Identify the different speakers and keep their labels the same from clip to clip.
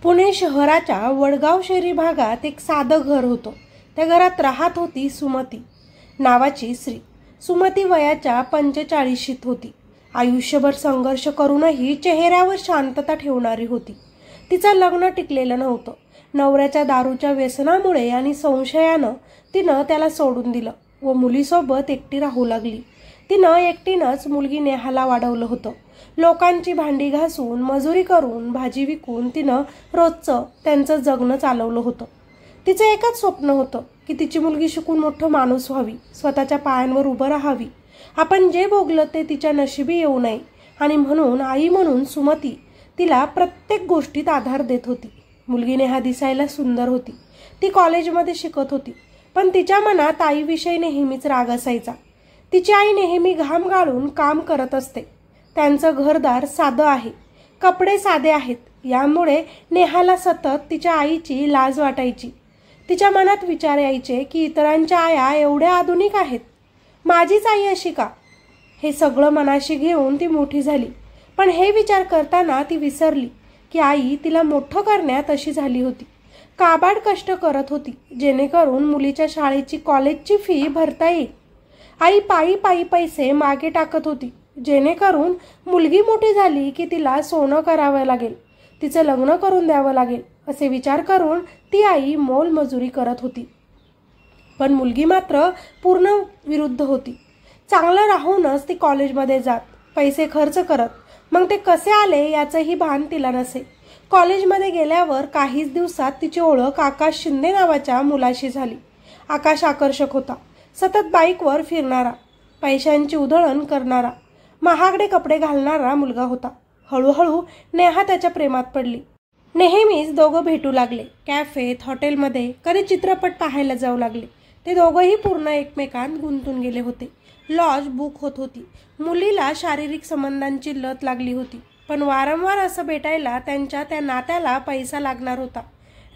Speaker 1: पुणे शहराच्या वडगाव शहरी भागात एक साधं घर होतं. त्या घरात राहत होती सुमती नावाची स्त्री. सुमती वयाच्या 45शीत होती. आयुष्यभर संघर्ष करूनही चेहऱ्यावर शांतता ठेवणारी होती. तिचं लग्न टिकलेलं नव्हतं. नवऱ्याच्या दारूच्या व्यसनामुळे आणि संशयानं तिनं त्याला सोडून दिलं व मुलीसोबत एकटी राहू लागली. तिनं एकटीनंच मुलगी नेहाला वाढवलं होतं. लोकांची भांडी घासून, मजुरी करून, भाजी विकून तिनं रोजचं त्यांचं जगणं चालवलं होतं. तिचं एकच स्वप्न होतं की तिची मुलगी शिकून मोठं माणूस व्हावी, स्वतःच्या पायांवर उभं राहावी. आपण जे भोगलं ते तिच्या नशिबी येऊ नये आणि म्हणून आई म्हणून सुमती तिला प्रत्येक गोष्टीत आधार देत होती. मुलगी नेहा दिसायला सुंदर होती. ती कॉलेजमध्ये शिकत होती, पण तिच्या मनात आईविषयी नेहमीच राग असायचा. तिची आई नेहमी घाम गाळून काम करत असते. त्यांचं घरदार साधं आहे, कपडे साधे आहेत. यामुळे नेहाला सतत तिच्या आईची लाज वाटायची. तिच्या मनात विचार यायचे की इतरांच्या आया एवढ्या आधुनिक आहेत, माझीच आई अशी का? हे सगळं मनाशी घेऊन ती मोठी झाली. पण हे विचार करताना ती विसरली की आई तिला मोठं करण्यात अशी झाली होती. काबाड कष्ट करत होती जेणेकरून मुलीच्या शाळेची, कॉलेजची फी भरता येईल. आई पायी पायी पैसे मागे टाकत होती जेणेकरून मुलगी मोठी झाली की तिला सोनं करावं लागेल, तिचं लग्न करून द्यावं लागेल असे विचार करून ती आई मोलमजुरी करत होती. पण मुलगी मात्र पूर्ण विरुद्ध होती. चांगलं राहूनच ती कॉलेजमध्ये जात, पैसे खर्च करत. मग ते कसे आले याचंही भान तिला नसे. कॉलेजमध्ये गेल्यावर काहीच दिवसात तिची ओळख आकाश शिंदे नावाच्या मुलाशी झाली. आकाश आकर्षक होता. सतत बाईकवर फिरणारा, पैशांची उधळण करणारा, महागडे कपडे घालणारा मुलगा होता. हळूहळू नेहा त्याच्या प्रेमात पडली. नेहमीच दोघं भेटू लागले. कॅफेत, हॉटेलमध्ये, कधी चित्रपट पाहायला जाऊ लागले. ते दोघंही पूर्ण एकमेकांत गुंतून गेले होते. लॉज बुक होत होती. मुलीला शारीरिक संबंधांची लत लागली होती. पण वारंवार असं भेटायला त्यांच्या त्या नात्याला पैसा लागणार होता.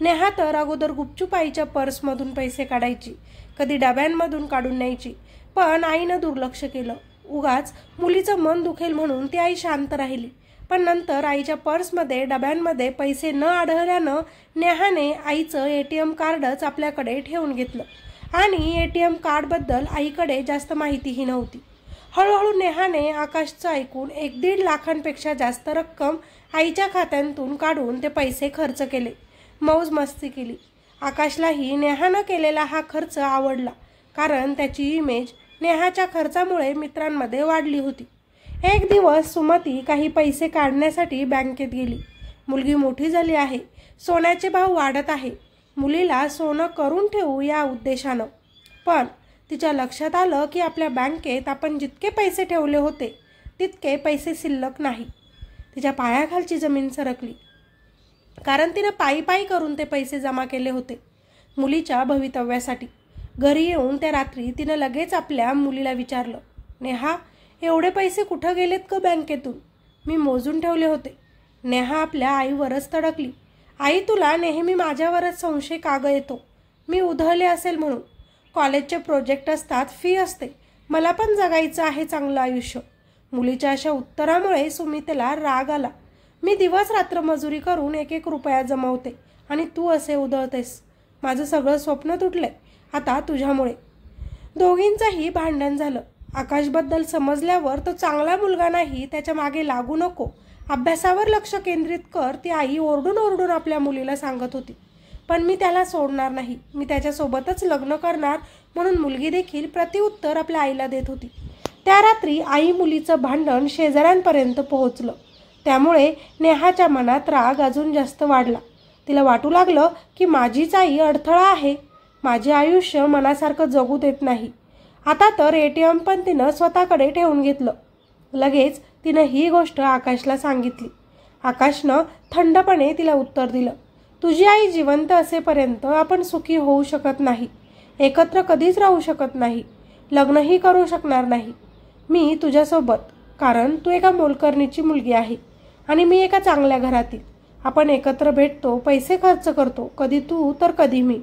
Speaker 1: नेहा तर अगोदर गुपचूप आईच्या पर्समधून पैसे काढायची, कधी डब्यांमधून काढून न्यायची. पण आईनं दुर्लक्ष केलं. उगाच मुलीचं मन दुखेल म्हणून ती आई शांत राहिली. पण नंतर आईच्या पर्समध्ये, डब्यांमध्ये पैसे न आढळल्यानं नेहाने आईचं ATM कार्डच आपल्याकडे ठेवून घेतलं आणि ATM कार्डबद्दल आईकडे जास्त माहितीही नव्हती. हळूहळू नेहाने आकाशचं ऐकून 1-1.5 लाखांपेक्षा जास्त रक्कम आईच्या खात्यातून काढून ते पैसे खर्च केले, मौज मस्ती केली. आकाशलाही नेहानं केलेला हा खर्च आवडला, कारण त्याची इमेज नेहाच्या खर्चामुळे मित्रांमध्ये वाढली होती. एक दिवस सुमती काही पैसे काढण्यासाठी बँकेत गेली. मुलगी मोठी झाली आहे, सोन्याचे भाव वाढत आहे. मुलीला सोनं करून ठेवू या उद्देशानं. पण तिच्या लक्षात आलं की आपल्या बँकेत आपण जितके पैसे ठेवले होते तितके पैसे शिल्लक नाही. तिच्या पायाखालची जमीन सरकली, कारण तिनं पायी पायी करून ते पैसे जमा केले होते मुलीच्या भवितव्यासाठी. घरी येऊन त्या रात्री तिनं लगेच आपल्या मुलीला विचारलं, नेहा, एवढे पैसे कुठं गेलेत ग बँकेतून? मी मोजून ठेवले होते. नेहा आपल्या आईवरच तडकली. आई, तुला नेहमी माझ्यावरच संशय का ग येतो? मी उधळले असेल म्हणून. कॉलेजचे प्रोजेक्ट असतात, फी असते, मला पण जगायचं आहे चांगलं आयुष्य. मुलीच्या अशा उत्तरामुळे सुमितेला राग आला. मी दिवस रात्र मजुरी करून 1-1 रुपया जमवते आणि तू असे उधळतेस. माझं सगळं स्वप्न तुटलंय आता तुझ्यामुळे. दोघींचंही भांडण झालं. आकाशबद्दल समजल्यावर तो चांगला मुलगा नाही, त्याच्या मागे लागू नको, अभ्यासावर लक्ष केंद्रित कर, ती आई ओरडून ओरडून आपल्या मुलीला सांगत होती. पण मी त्याला सोडणार नाही, मी त्याच्यासोबतच लग्न करणार म्हणून मुलगी देखील प्रतिउत्तर आपल्या आईला देत होती. त्या रात्री आई मुलीचं भांडण शेजाऱ्यांपर्यंत पोहोचलं. त्यामुळे नेहाच्या मनात राग अजून जास्त वाढला. तिला वाटू लागलं की माझीच आई अडथळा आहे, माझे आयुष्य मनासारखं जगू देत नाही. आता तर ATM पण तिनं स्वतःकडे ठेवून घेतलं. लगेच तिनं ही गोष्ट आकाशला सांगितली. आकाशनं थंडपणे तिला उत्तर दिलं, तुझी आई जिवंत असेपर्यंत आपण सुखी होऊ शकत नाही, एकत्र कधीच राहू शकत नाही, लग्नही करू शकणार नाही मी तुझ्यासोबत, कारण तू एका मोलकरणीची मुलगी आहे आणि मी एका चांगल्या घरातील. आपण एकत्र भेटतो, पैसे खर्च करतो, कधी तू तर कधी मी,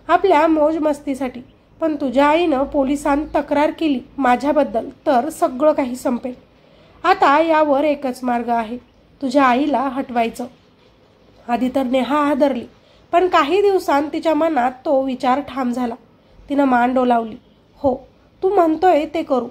Speaker 1: आपल्या मौज मस्तीसाठी. पण तुझ्या आईनं पोलिसांत तक्रार केली माझ्याबद्दल तर सगळं काही संपेल. आता यावर एकच मार्ग आहे, तुझ्या आईला हटवायचं. आधी तर नेहा हादरली, पण काही दिवसांत तिच्या मनात तो विचार ठाम झाला. तिनं मान डोलावली. हो, तू म्हणतोय ते करू.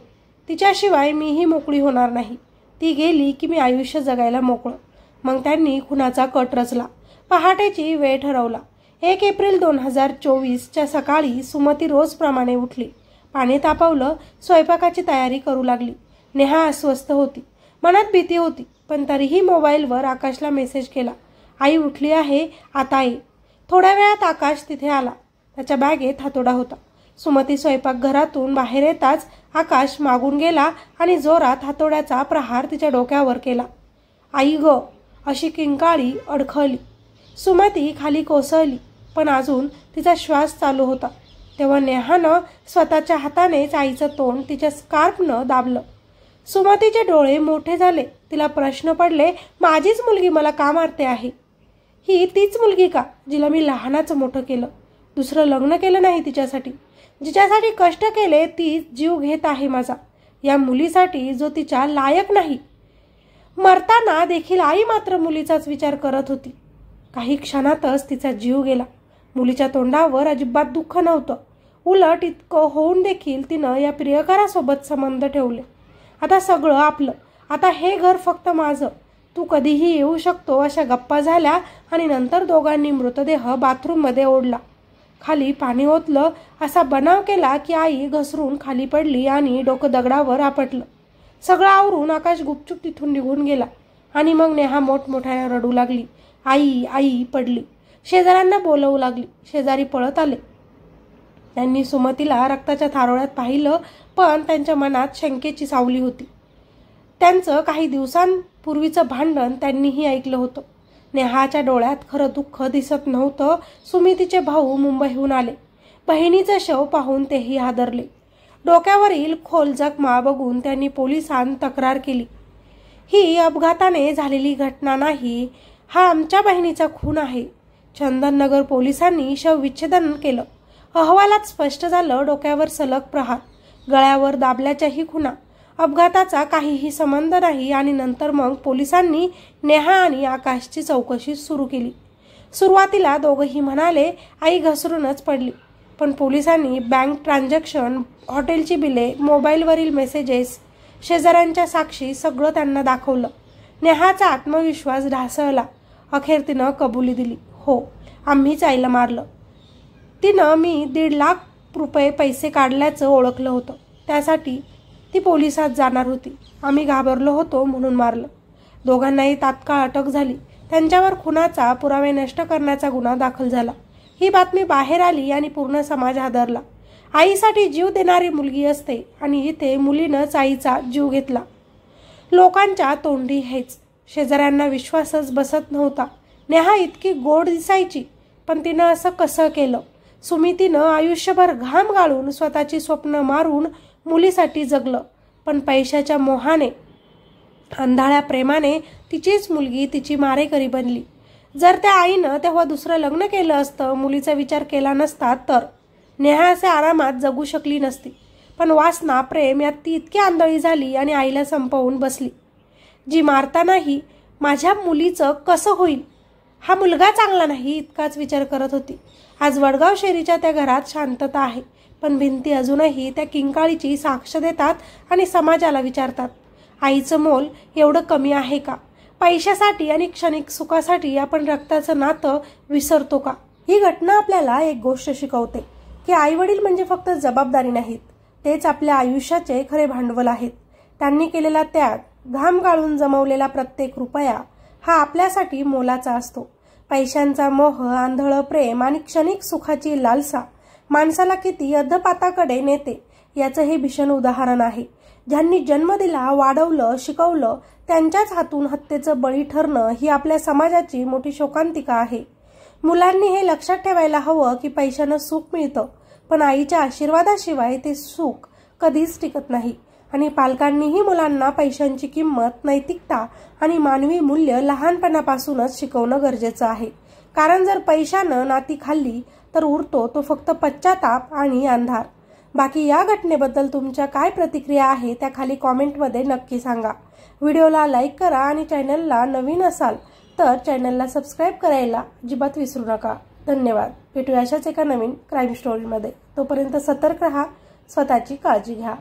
Speaker 1: तिच्याशिवाय मीही मोकळी होणार नाही. ती गेली की मी आयुष्य जगायला मोकळं. मग त्यांनी खुनाचा कट रचला. पहाटेची वेळ ठरवला. 1 एप्रिल 2024च्या सकाळी सुमती रोजप्रमाणे उठली. पाणी तापवलं, स्वयंपाकाची तयारी करू लागली. नेहा अस्वस्थ होती, मनात भीती होती, पण तरीही मोबाईलवर आकाशला मेसेज केला. आई उठली आहे, आता ये. थोड्या वेळात आकाश तिथे आला. त्याच्या बॅगेत हातोडा होता. सुमती स्वयंपाकघरातून बाहेर येताच आकाश मागून गेला आणि जोरात हातोड्याचा प्रहार तिच्या डोक्यावर केला. आई ग, अशी किंकाळी अडखळली. सुमती खाली कोसळली, पण अजून तिचा श्वास चालू होता. तेव्हा नेहानं स्वतःच्या हातानेच आईचं तोंड तिच्या स्कार्फनं दाबलं. सुमतीचे डोळे मोठे झाले. तिला प्रश्न पडले, माझीच मुलगी मला का मारते आहे? ही तीच मुलगी का जिला मी लहानाचं मोठं केलं, दुसरं लग्न केलं नाही तिच्यासाठी, जिच्यासाठी कष्ट केले ती जीव घेत आहे माझा, या मुलीसाठी जो तिच्या लायक नाही. मरताना देखील आई मात्र मुलीचाच विचार करत होती. काही क्षणातच तिचा जीव गेला. मुलीच्या तोंडावर अजिबात दुःख नव्हतं. उलट इतकं होऊन देखील तिनं या प्रियकरासोबत संबंध ठेवले. आता सगळं आपलं, आता हे घर फक्त माझं, तू कधीही येऊ शकतो, अशा गप्पा झाल्या आणि नंतर दोघांनी मृतदेह बाथरूममध्ये ओढला. खाली पाणी ओतलं, असा बनाव केला की आई घसरून खाली पडली आणि डोकं दगडावर आपटलं. सगळं आवरून आकाश गुपचूप तिथून निघून गेला आणि मग नेहा मोठमोठ्याने रडू लागली. आई आई पडली. शेजाऱ्यांना बोलवू लागली. शेजारी पळत आले. त्यांनी सुमतीला रक्ताच्या थारोळ्यात पाहिलं, पण त्यांच्या मनात शंकेची सावली होती. त्यांचं काही दिवसांपूर्वीचं भांडण त्यांनीही ऐकलं होतं. नेहाच्या डोळ्यात खरं दुःख दिसत नव्हतं. सुमितीचे भाऊ मुंबईहून आले. बहिणीचं शव पाहून तेही हादरले. डोक्यावरील खोल जखमा बघून त्यांनी पोलिसांत तक्रार केली. ही अपघाताने झालेली घटना नाही, हा आमच्या बहिणीचा खून आहे. चंदननगर पोलिसांनी शवविच्छेदन केलं. अहवालात स्पष्ट झालं, डोक्यावर सलग प्रहार, गळ्यावर दाबल्याच्याही खुणा, अपघाताचा काहीही संबंध नाही. आणि नंतर मग पोलिसांनी नेहा आणि आकाशची चौकशी सुरू केली. सुरुवातीला दोघंही म्हणाले आई घसरूनच पडली, पण पोलिसांनी बँक ट्रान्झॅक्शन, हॉटेलची बिले, मोबाईलवरील मेसेजेस, शेजाऱ्यांच्या साक्षी सगळं त्यांना दाखवलं. नेहाचा आत्मविश्वास ढासळला. अखेर तिनं कबुली दिली, हो आम्हीच आईला मारलं. तिनं मी 1.5 लाख रुपये पैसे काढल्याचं ओळखलं होतं. त्यासाठी ती पोलिसात जाणार होती. आम्ही घाबरलो होतो म्हणून मारलं. दोघांनाही तात्काळ अटक झाली. त्यांच्यावर खुनाचा पुरावे नष्ट करण्याचा गुन्हा दाखल झाला. ही बातमी बाहेर आली आणि पूर्ण समाज हादरला. आईसाठी जीव देणारी मुलगी असते आणि इथे मुलीनंच आईचा जीव घेतला. लोकांच्या तोंडी हेच. शेजाऱ्यांना विश्वासच बसत नव्हता. नेहा इतकी गोड दिसायची, पण तिनं असं कसं केलं? सुमितीनं आयुष्यभर घाम गाळून स्वतःची स्वप्न मारून मुलीसाठी जगलं, पण पैशाच्या मोहाने, अंधाळ्या प्रेमाने तिचीच मुलगी तिची मारेकरी बनली. जर त्या आईनं तेव्हा दुसरं लग्न केलं असतं, मुलीचा विचार केला नसता, तर नेहा असे आरामात जगू शकली नसती. पण वासना, प्रेम यात ती इतकी आंधळी झाली आणि आईला संपवून बसली. जी मारतानाही माझ्या मुलीचं कसं होईल, हा मुलगा चांगला नाही, इतकाच विचार करत होती. आज वडगाव शेरीच्या त्या घरात शांतता आहे, पण भिंती अजूनही त्या किंकाळीची साक्ष देतात आणि समाजाला विचारतात, आईचं मोल एवढं कमी आहे का? पैशासाठी आणि क्षणिक सुखासाठी आपण रक्ताचं नातं विसरतो का? ही घटना आपल्याला एक गोष्ट शिकवते की आई वडील म्हणजे फक्त जबाबदारी नाहीत, तेच आपल्या आयुष्याचे खरे भांडवल आहेत. त्यांनी केलेला त्याग, घाम गाळून जमवलेला प्रत्येक रुपया हा आपल्यासाठी मोलाचा असतो. पैशांचा मोह, आंधळं प्रेम आणि क्षणिक सुखाची लालसा माणसाला किती अधपाताकडे नेते याचं हे भीषण उदाहरण आहे. ज्यांनी जन्म दिला, वाढवलं, शिकवलं, त्यांच्याच हातून हत्येचं बळी ठरणं ही आपल्या समाजाची मोठी शोकांतिका आहे. मुलांनी हे लक्षात ठेवायला हवं की पैशानं सुख मिळतं, पण आईच्या आशीर्वादाशिवाय ते सुख कधीच टिकत नाही. आणि पालकांनीही मुलांना पैशांची किंमत, नैतिकता आणि मानवी मूल्य लहानपणापासूनच शिकवणं गरजेचं आहे. कारण जर पैशानं नाती खाल्ली तर उरतो तो फक्त पश्चाताप आणि अंधार. बाकी या घटनेबद्दल तुमच्या काय प्रतिक्रिया आहे त्या खाली कॉमेंटमध्ये नक्की सांगा. व्हिडिओला लाईक करा आणि चॅनलला नवीन असाल तर चॅनलला सबस्क्राईब करायला अजिबात विसरू नका। धन्यवाद। भेटूया अशाच एका नवीन क्राईम स्टोरीमध्ये। तोपर्यंत सतर्क रहा, स्वतःची काळजी घ्या।